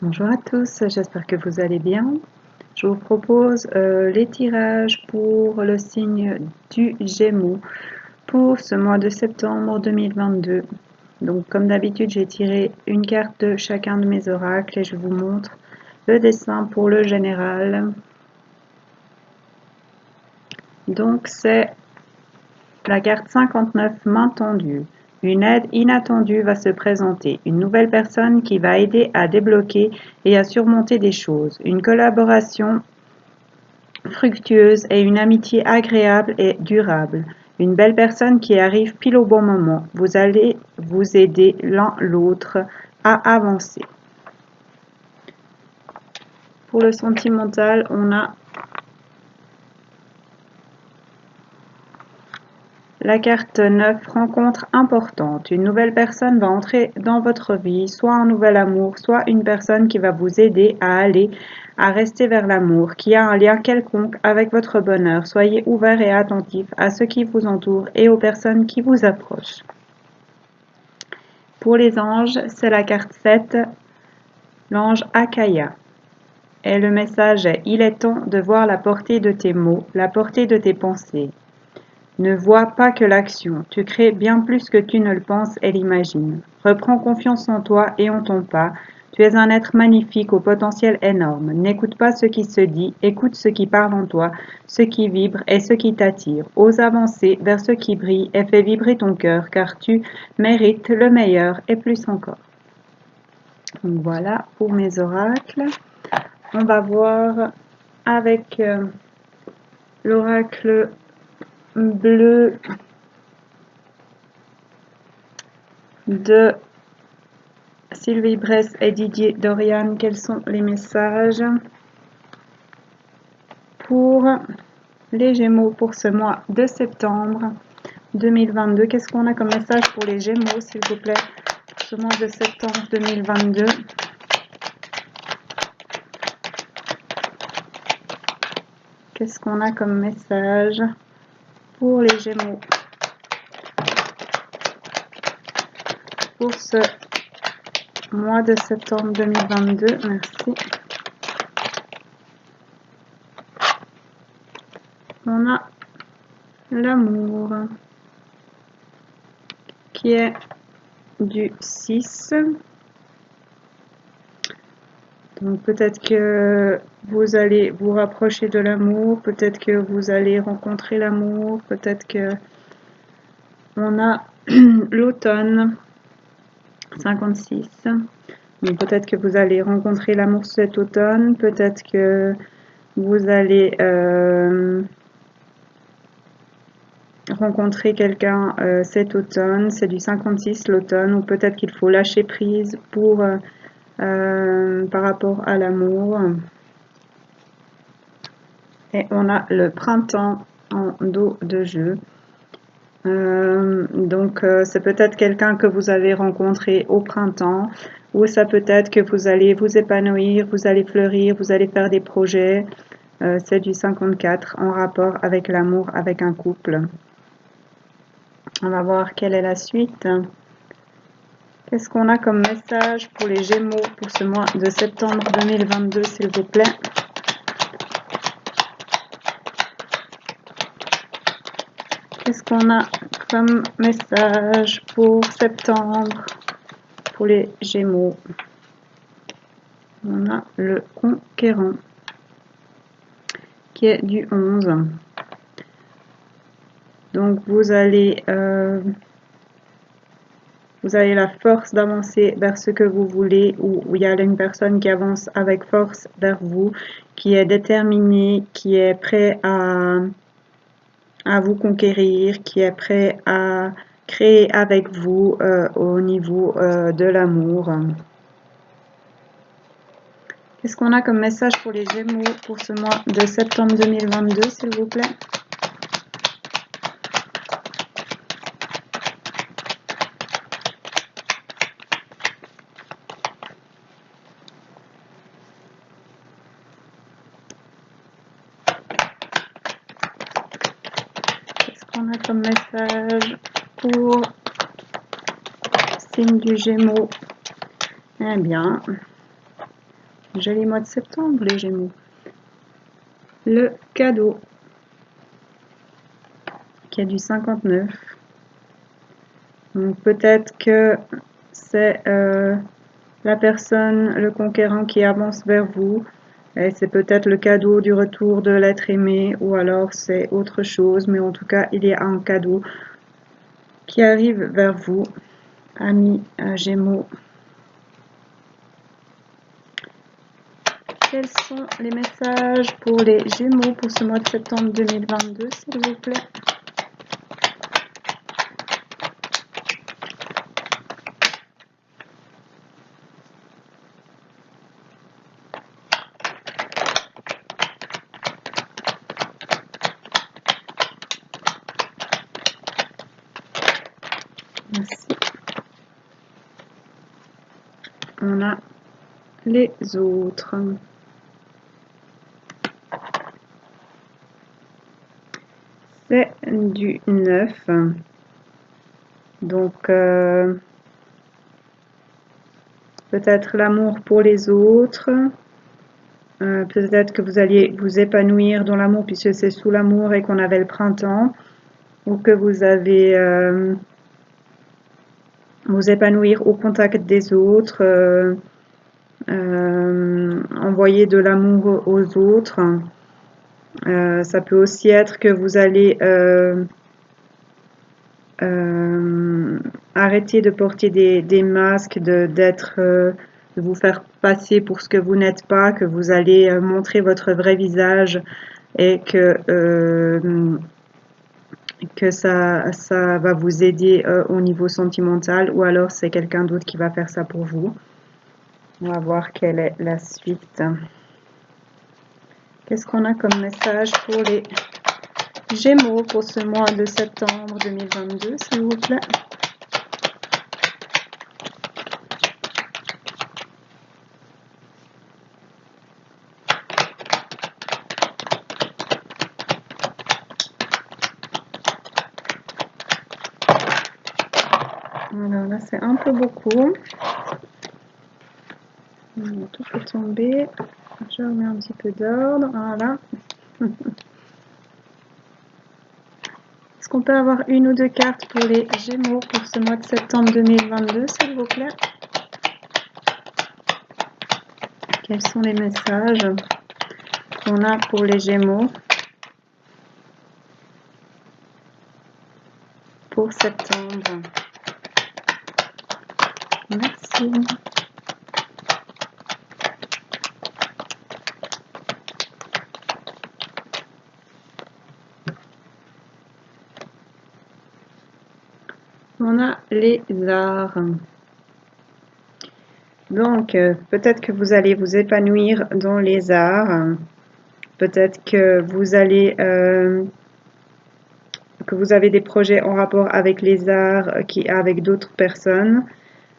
Bonjour à tous, j'espère que vous allez bien. Je vous propose les tirages pour le signe du Gémeaux pour ce mois de septembre 2022. Donc comme d'habitude, j'ai tiré une carte de chacun de mes oracles et je vous montre le dessin pour le général. Donc c'est la carte 59, main tendue. Une aide inattendue va se présenter, une nouvelle personne qui va aider à débloquer et à surmonter des choses, une collaboration fructueuse et une amitié agréable et durable, une belle personne qui arrive pile au bon moment. Vous allez vous aider l'un l'autre à avancer. Pour le sentimental, on a la carte 9, rencontre importante. Une nouvelle personne va entrer dans votre vie, soit un nouvel amour, soit une personne qui va vous aider à rester vers l'amour, qui a un lien quelconque avec votre bonheur. Soyez ouvert et attentif à ce qui vous entoure et aux personnes qui vous approchent. Pour les anges, c'est la carte 7, l'ange Akaya. Et le message est: il est temps de voir la portée de tes mots, la portée de tes pensées. Ne vois pas que l'action, tu crées bien plus que tu ne le penses et l'imagines. Reprends confiance en toi et en ton pas. Tu es un être magnifique au potentiel énorme. N'écoute pas ce qui se dit, écoute ce qui parle en toi, ce qui vibre et ce qui t'attire. Ose avancer vers ce qui brille et fais vibrer ton cœur, car tu mérites le meilleur et plus encore. Donc voilà pour mes oracles. On va voir avec l'oracle bleu de Sylvie Bress et Didier Dorian, quels sont les messages pour les Gémeaux pour ce mois de septembre 2022? Qu'est-ce qu'on a comme message pour les Gémeaux, s'il vous plaît, ce mois de septembre 2022? Qu'est-ce qu'on a comme message pour les Gémeaux pour ce mois de septembre 2022? Merci. On a l'amour qui est du 6. Donc peut-être que vous allez vous rapprocher de l'amour, peut-être que vous allez rencontrer l'amour, peut-être que on a l'automne 56. Donc peut-être que vous allez rencontrer l'amour cet automne, peut-être que vous allez rencontrer quelqu'un cet automne, c'est du 56 l'automne, ou peut-être qu'il faut lâcher prise pour par rapport à l'amour. Et on a le printemps en dos de jeu. Donc c'est peut-être quelqu'un que vous avez rencontré au printemps, ou ça peut être que vous allez vous épanouir, vous allez fleurir, vous allez faire des projets. C'est du 54 en rapport avec l'amour, avec un couple. On va voir quelle est la suite. Qu'est-ce qu'on a comme message pour les Gémeaux pour ce mois de septembre 2022, s'il vous plaît? Qu'est-ce qu'on a comme message pour septembre pour les Gémeaux? On a le conquérant qui est du 11. Donc vous avez la force d'avancer vers ce que vous voulez, ou il y a une personne qui avance avec force vers vous, qui est déterminée, qui est prêt à vous conquérir, qui est prêt à créer avec vous au niveau de l'amour. Qu'est-ce qu'on a comme message pour les Gémeaux pour ce mois de septembre 2022, s'il vous plaît? Qu'est-ce qu'on a comme message pour signe du Gémeaux? Eh bien, Joli mois de septembre, les Gémeaux. Le cadeau, qui est du 59. Donc peut-être que c'est la personne, le conquérant qui avance vers vous. Et c'est peut-être le cadeau du retour de l'être aimé, ou alors c'est autre chose, mais en tout cas, il y a un cadeau qui arrive vers vous, amis Gémeaux. Quels sont les messages pour les Gémeaux pour ce mois de septembre 2022, s'il vous plaît? Merci. On a les autres. C'est du 9. Donc, peut-être l'amour pour les autres. Peut-être que vous alliez vous épanouir dans l'amour puisque c'est sous l'amour et qu'on avait le printemps. Ou que vous avez vous épanouir au contact des autres. Envoyer de l'amour aux autres. Ça peut aussi être que vous allez arrêter de porter des masques, de vous faire passer pour ce que vous n'êtes pas, que vous allez montrer votre vrai visage et que ça va vous aider au niveau sentimental, ou alors c'est quelqu'un d'autre qui va faire ça pour vous. On va voir quelle est la suite. Qu'est-ce qu'on a comme message pour les Gémeaux pour ce mois de septembre 2022, s'il vous plaît? Alors là, c'est un peu beaucoup. Tout peut tomber. Je remets un petit peu d'ordre. Voilà. Est-ce qu'on peut avoir une ou deux cartes pour les Gémeaux pour ce mois de septembre 2022, s'il vous plaît? Quels sont les messages qu'on a pour les Gémeaux pour septembre? Merci. On a les arts. Donc, peut-être que vous allez vous épanouir dans les arts. Peut-être que vous allez que vous avez des projets en rapport avec les arts, avec d'autres personnes.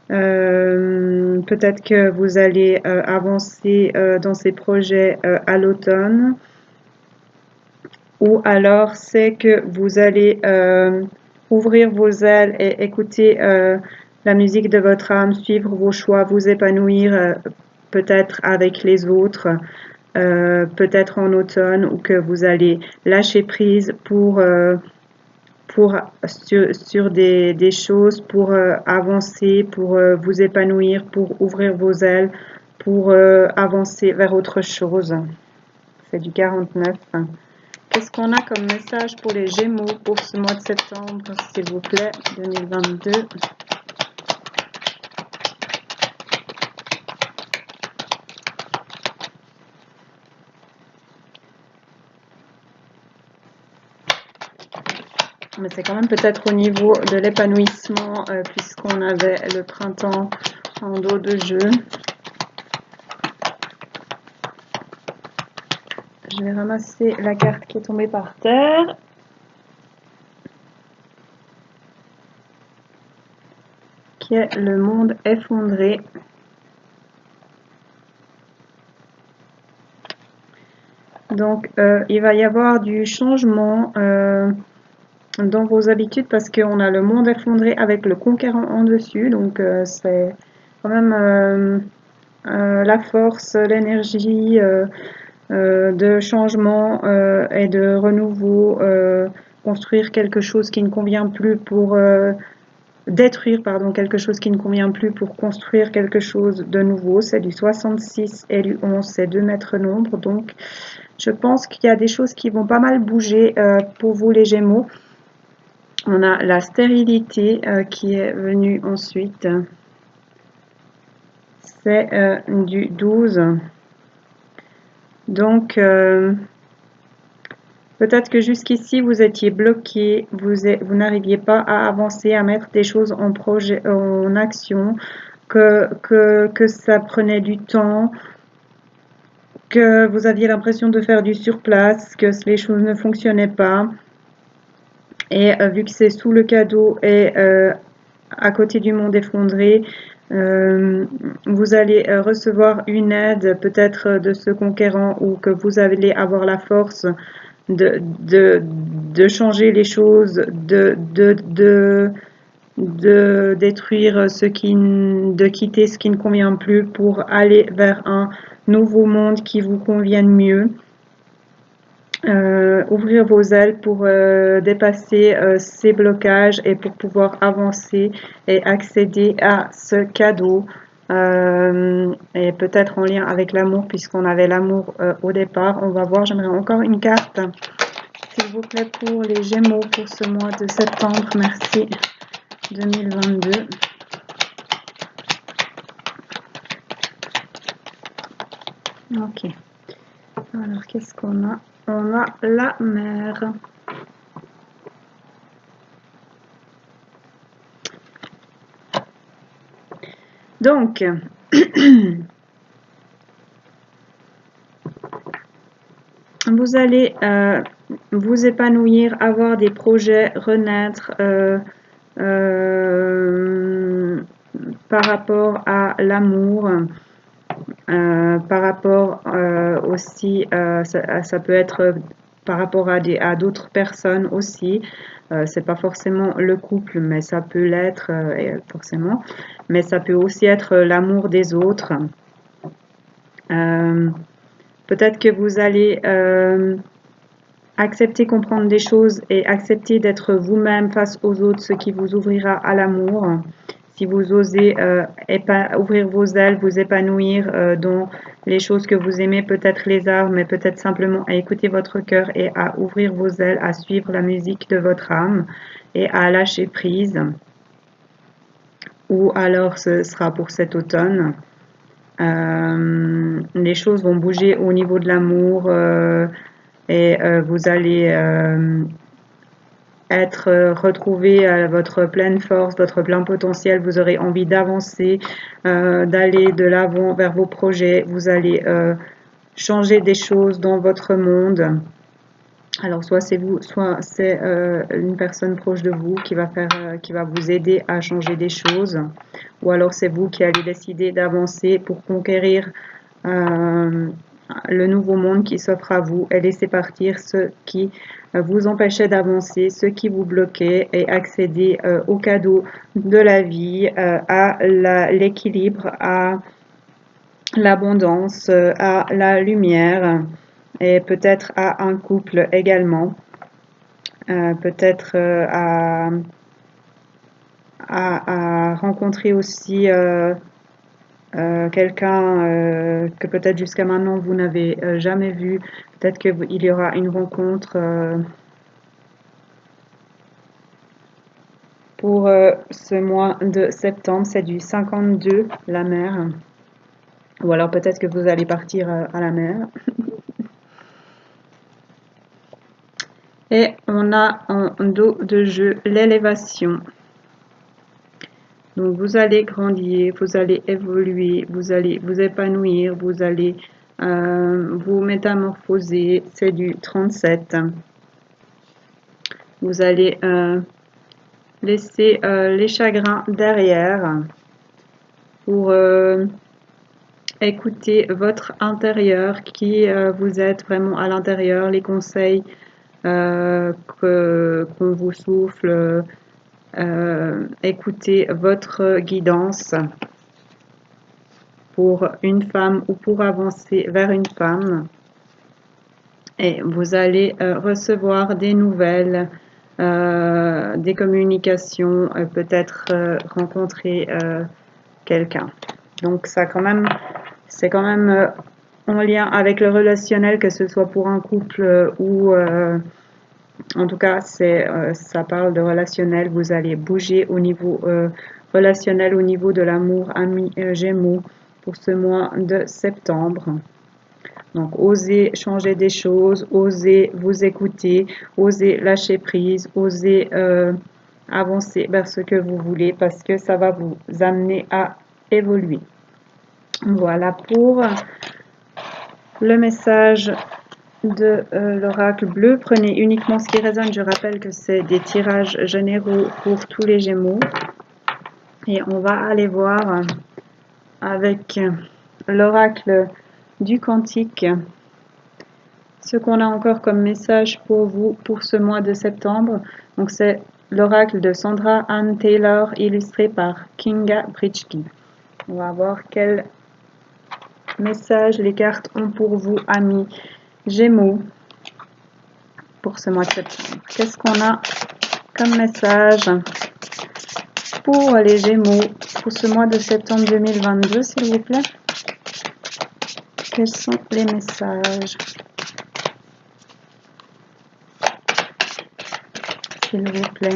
Peut-être que vous allez avancer dans ces projets à l'automne. Ou alors c'est que vous allez ouvrir vos ailes et écouter la musique de votre âme, suivre vos choix, vous épanouir peut-être avec les autres, peut-être en automne, ou que vous allez lâcher prise sur des choses, pour avancer, pour vous épanouir, pour ouvrir vos ailes, pour avancer vers autre chose. C'est du 49. Qu'est-ce qu'on a comme message pour les Gémeaux pour ce mois de septembre, s'il vous plaît, 2022? Mais c'est quand même peut-être au niveau de l'épanouissement, puisqu'on avait le printemps en dos de jeu. Je vais ramasser la carte qui est tombée par terre. Qui est le monde effondré. Donc, il va y avoir du changement dans vos habitudes, parce qu'on a le monde effondré avec le conquérant en dessus. Donc, c'est quand même la force, l'énergie de changement et de renouveau, construire quelque chose qui ne convient plus pour détruire pardon, quelque chose qui ne convient plus pour construire quelque chose de nouveau. C'est du 66 et du 11, c'est 2 mètres nombres. Donc, je pense qu'il y a des choses qui vont pas mal bouger pour vous les Gémeaux. On a la stérilité qui est venue ensuite. C'est du 12. Donc, peut-être que jusqu'ici, vous étiez bloqué, vous n'arriviez pas à avancer, à mettre des choses en action, que ça prenait du temps, que vous aviez l'impression de faire du surplace, que les choses ne fonctionnaient pas. Et vu que c'est sous le cadeau et à côté du monde effondré, vous allez recevoir une aide peut-être de ce conquérant ou que vous allez avoir la force de changer les choses, de détruire de quitter ce qui ne convient plus pour aller vers un nouveau monde qui vous convienne mieux. Ouvrir vos ailes pour dépasser ces blocages et pour pouvoir avancer et accéder à ce cadeau. Et peut-être en lien avec l'amour, puisqu'on avait l'amour au départ. On va voir, j'aimerais encore une carte, s'il vous plaît, pour les Gémeaux pour ce mois de septembre. Merci. 2022. Ok. Alors, qu'est-ce qu'on a? On a la mer. Donc, vous allez vous épanouir, avoir des projets, renaître par rapport à l'amour, par rapport aussi, ça peut être par rapport à d'autres personnes aussi. C'est pas forcément le couple, mais ça peut l'être forcément. Mais ça peut aussi être l'amour des autres. Peut-être que vous allez accepter, comprendre des choses et accepter d'être vous-même face aux autres, ce qui vous ouvrira à l'amour. Si vous osez ouvrir vos ailes, vous épanouir dans les choses que vous aimez, peut-être les arts, mais peut-être simplement à écouter votre cœur et à ouvrir vos ailes, à suivre la musique de votre âme et à lâcher prise. Ou alors ce sera pour cet automne. Les choses vont bouger au niveau de l'amour et vous allez retrouver à votre pleine force, votre plein potentiel. Vous aurez envie d'avancer, d'aller de l'avant vers vos projets. Vous allez changer des choses dans votre monde. Alors soit c'est vous, soit c'est une personne proche de vous qui va vous aider à changer des choses, ou alors c'est vous qui allez décider d'avancer pour conquérir le nouveau monde qui s'offre à vous et laisser partir ce qui vous empêchait d'avancer, ce qui vous bloquait et accéder au cadeau de la vie, à l'équilibre, à l'abondance, à la lumière et peut-être à un couple également, peut-être à rencontrer aussi quelqu'un que peut-être jusqu'à maintenant vous n'avez jamais vu. Peut-être qu'il y aura une rencontre pour ce mois de septembre. C'est du 52, la mer. Ou alors peut-être que vous allez partir à la mer. Et on a en dos de jeu l'élévation. Donc vous allez grandir, vous allez évoluer, vous allez vous épanouir, vous allez vous métamorphoser. C'est du 37. Vous allez laisser les chagrins derrière pour écouter votre intérieur, qui vous êtes vraiment à l'intérieur, les conseils qu'on vous souffle, écoutez votre guidance. pour une femme ou pour avancer vers une femme. Et vous allez recevoir des nouvelles, des communications, peut-être rencontrer quelqu'un. Donc ça quand même, c'est quand même en lien avec le relationnel, que ce soit pour un couple ou en tout cas ça parle de relationnel. Vous allez bouger au niveau relationnel, au niveau de l'amour, ami Gémeaux, pour ce mois de septembre. Donc, osez changer des choses, osez vous écouter, osez lâcher prise, osez avancer vers ce que vous voulez, parce que ça va vous amener à évoluer. Voilà pour le message de l'oracle bleu. Prenez uniquement ce qui résonne. Je rappelle que c'est des tirages généraux pour tous les Gémeaux. Et on va aller voir avec l'oracle du Cantique ce qu'on a encore comme message pour vous pour ce mois de septembre. Donc c'est l'oracle de Sandra Anne Taylor, illustré par Kinga Britschke. On va voir quel message les cartes ont pour vous, amis Gémeaux, pour ce mois de septembre. Qu'est-ce qu'on a comme message pour les Gémeaux pour ce mois de septembre 2022, s'il vous plaît? Quels sont les messages, s'il vous plaît?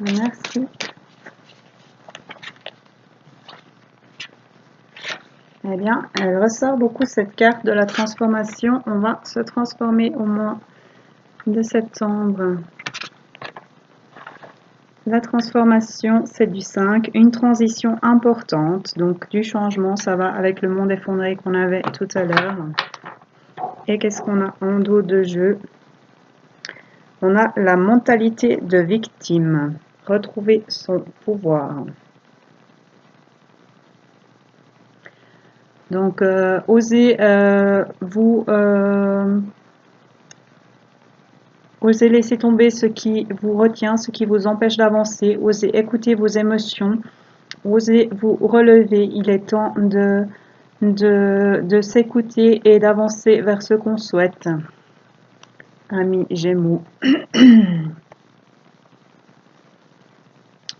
Merci. Eh bien, elle ressort beaucoup cette carte de la transformation. On va se transformer au mois de septembre. La transformation, c'est du 5, une transition importante, donc du changement, ça va avec le monde effondré qu'on avait tout à l'heure. Et qu'est-ce qu'on a en dos de jeu? On a la mentalité de victime, retrouver son pouvoir. Donc, osez osez laisser tomber ce qui vous retient, ce qui vous empêche d'avancer. Osez écouter vos émotions. Osez vous relever. Il est temps de s'écouter et d'avancer vers ce qu'on souhaite. Amis Gémeaux.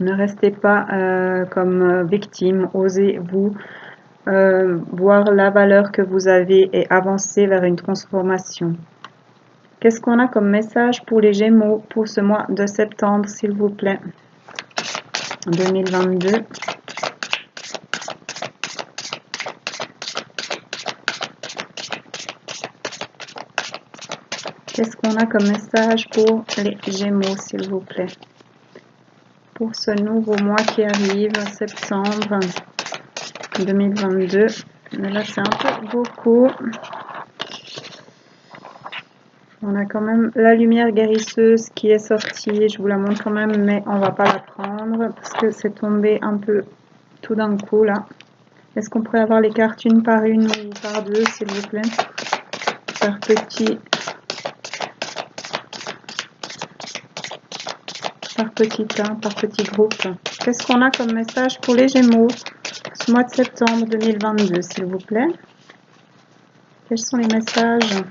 Ne restez pas comme victime. Osez vous voir la valeur que vous avez et avancer vers une transformation. Qu'est-ce qu'on a comme message pour les Gémeaux pour ce mois de septembre, s'il vous plaît, 2022? Qu'est-ce qu'on a comme message pour les Gémeaux, s'il vous plaît, pour ce nouveau mois qui arrive, septembre 2022? Mais là, c'est un peu beaucoup. On a quand même la lumière guérisseuse qui est sortie. Je vous la montre quand même, mais on va pas la prendre parce que c'est tombé un peu tout d'un coup là. Est-ce qu'on pourrait avoir les cartes une par une ou par deux, s'il vous plaît, par petit tas, par petit groupe? Qu'est-ce qu'on a comme message pour les Gémeaux ce mois de septembre 2022, s'il vous plaît? Quels sont les messages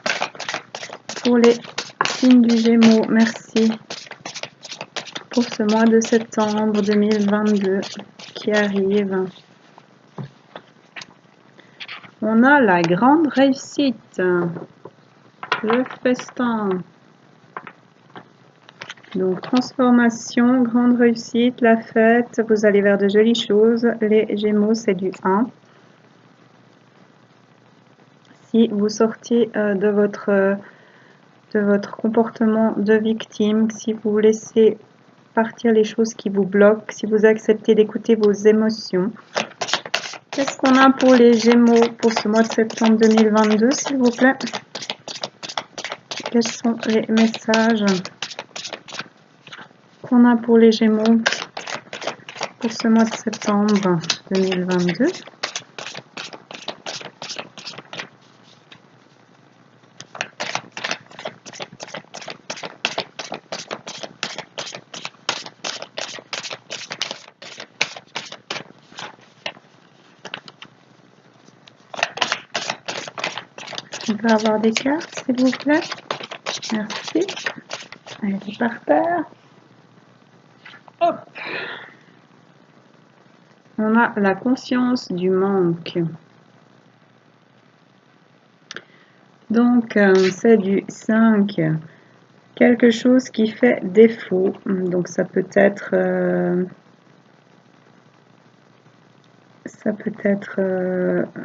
pour les signes du Gémeaux? Merci. Pour ce mois de septembre 2022 qui arrive. On a la grande réussite, le festin. Donc, transformation, grande réussite, la fête, vous allez vers de jolies choses. Les Gémeaux, c'est du 1. Si vous sortiez de votre comportement de victime, si vous laissez partir les choses qui vous bloquent, si vous acceptez d'écouter vos émotions. Qu'est-ce qu'on a pour les Gémeaux pour ce mois de septembre 2022, s'il vous plaît? Quels sont les messages qu'on a pour les Gémeaux pour ce mois de septembre 2022? On peut avoir des cartes, s'il vous plaît. Merci. Allez, par terre. Hop. On a la conscience du manque. Donc, c'est du 5. Quelque chose qui fait défaut. Donc, ça peut être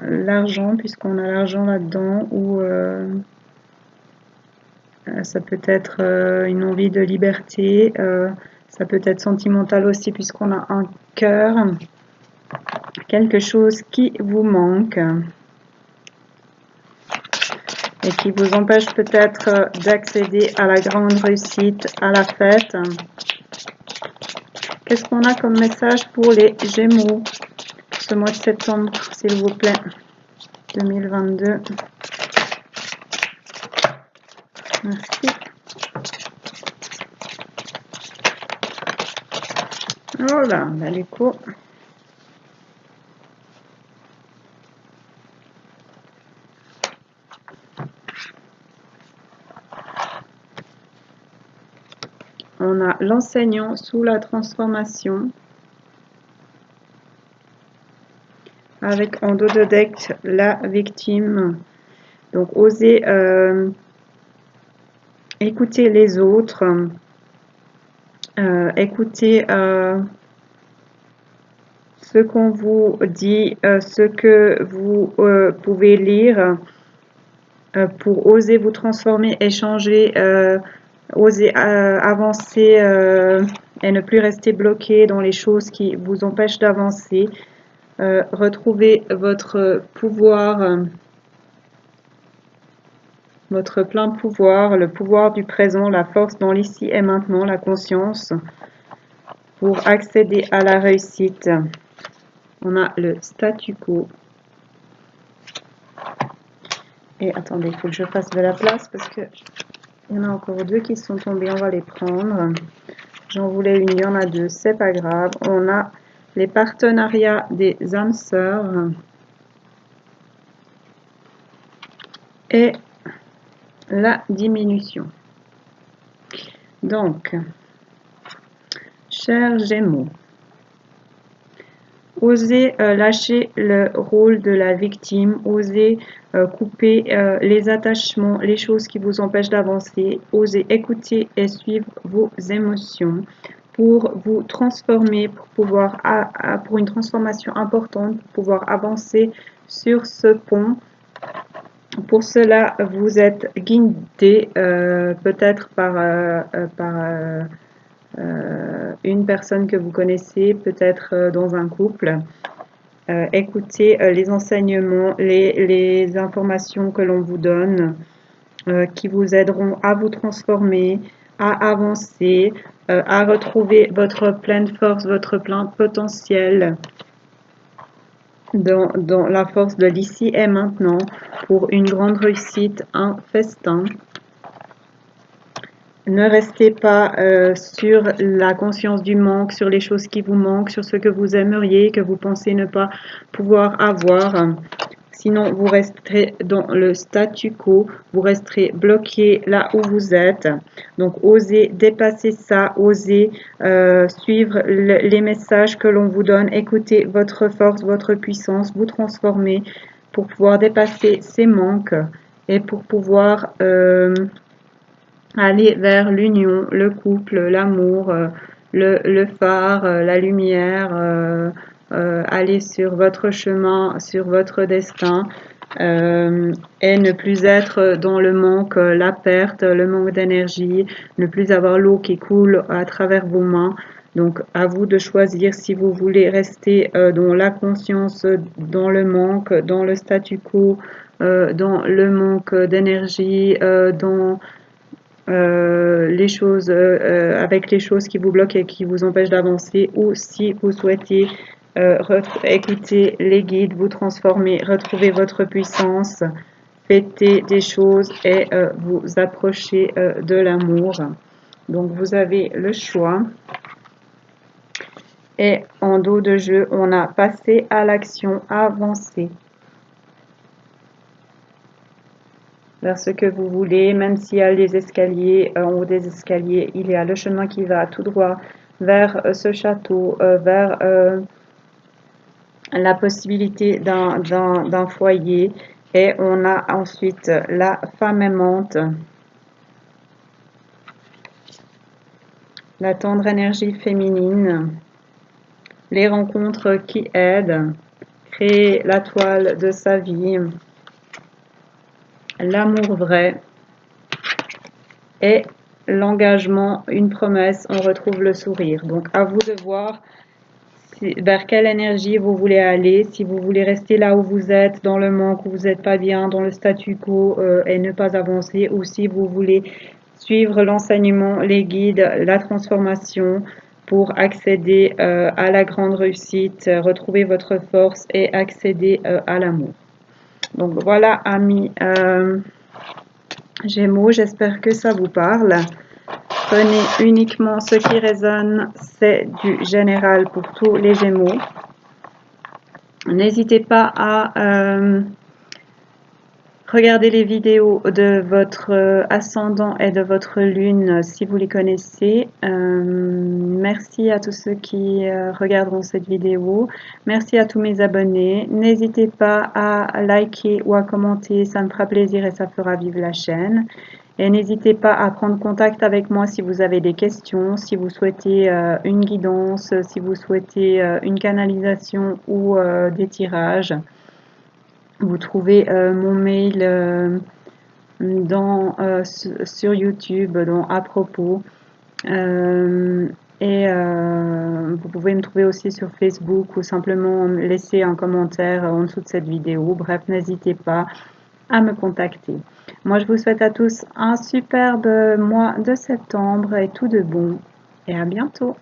l'argent, puisqu'on a l'argent là-dedans, ou ça peut être une envie de liberté. Ça peut être sentimental aussi, puisqu'on a un cœur. Quelque chose qui vous manque et qui vous empêche peut-être d'accéder à la grande réussite, à la fête. Qu'est-ce qu'on a comme message pour les Gémeaux ce mois de septembre, s'il vous plaît, 2022. Merci. Voilà, du coup. On a l'enseignant sous la transformation. Avec en dos de deck la victime. Donc, osez écouter les autres. Écoutez ce qu'on vous dit, ce que vous pouvez lire pour oser vous transformer, échanger, oser avancer et ne plus rester bloqué dans les choses qui vous empêchent d'avancer. Retrouvez votre pouvoir, votre plein pouvoir, le pouvoir du présent, la force dans l'ici et maintenant, la conscience, pour accéder à la réussite. On a le statu quo. Et attendez, il faut que je fasse de la place parce que il y en a encore deux qui sont tombés. On va les prendre. J'en voulais une, il y en a deux, c'est pas grave. On a les partenariats des âmes sœurs et la diminution. Donc, chers Gémeaux, osez lâcher le rôle de la victime, osez couper les attachements, les choses qui vous empêchent d'avancer, osez écouter et suivre vos émotions pour vous transformer, pour pouvoir pour une transformation importante, pour pouvoir avancer sur ce pont. Pour cela, vous êtes guidé peut-être par une personne que vous connaissez, peut-être dans un couple. Écoutez les enseignements, les informations que l'on vous donne qui vous aideront à vous transformer, à avancer, à retrouver votre pleine force, votre plein potentiel dans la force de l'ici et maintenant pour une grande réussite, un festin. Ne restez pas sur la conscience du manque, sur les choses qui vous manquent, sur ce que vous aimeriez, que vous pensez ne pas pouvoir avoir. Sinon, vous resterez dans le statu quo, vous resterez bloqué là où vous êtes. Donc, osez dépasser ça, osez suivre les messages que l'on vous donne, écoutez votre force, votre puissance, vous transformer pour pouvoir dépasser ces manques et pour pouvoir aller vers l'union, le couple, l'amour, le phare, la lumière, aller sur votre chemin, sur votre destin et ne plus être dans le manque, la perte, le manque d'énergie, ne plus avoir l'eau qui coule à travers vos mains. Donc à vous de choisir si vous voulez rester dans la conscience, dans le manque, dans le statu quo, dans le manque d'énergie, dans les choses avec les choses qui vous bloquent et qui vous empêchent d'avancer, ou si vous souhaitez écouter les guides, vous transformer, retrouver votre puissance, fêter des choses et vous approcher de l'amour. Donc vous avez le choix. Et en dos de jeu, on a passé à l'action, avancé. vers ce que vous voulez, même s'il y a les escaliers, en haut des escaliers, il y a le chemin qui va tout droit vers ce château, vers la possibilité d'un foyer. Et on a ensuite la femme aimante, la tendre énergie féminine, les rencontres qui aident, créer la toile de sa vie, l'amour vrai et l'engagement, une promesse, on retrouve le sourire. Donc à vous de voir vers quelle énergie vous voulez aller, si vous voulez rester là où vous êtes, dans le manque, où vous n'êtes pas bien, dans le statu quo et ne pas avancer, ou si vous voulez suivre l'enseignement, les guides, la transformation pour accéder à la grande réussite, retrouver votre force et accéder à l'amour. Donc voilà, amis Gémeaux, j'espère que ça vous parle. Prenez uniquement ce qui résonne, c'est du général pour tous les Gémeaux. N'hésitez pas à regarder les vidéos de votre ascendant et de votre lune si vous les connaissez. Merci à tous ceux qui regarderont cette vidéo. Merci à tous mes abonnés. N'hésitez pas à liker ou à commenter, ça me fera plaisir et ça fera vivre la chaîne. Et n'hésitez pas à prendre contact avec moi si vous avez des questions, si vous souhaitez une guidance, si vous souhaitez une canalisation ou des tirages. Vous trouvez mon mail sur YouTube, dans à propos. Vous pouvez me trouver aussi sur Facebook ou simplement laisser un commentaire en dessous de cette vidéo. Bref, n'hésitez pas à me contacter. Moi, je vous souhaite à tous un superbe mois de septembre et tout de bon. Et à bientôt.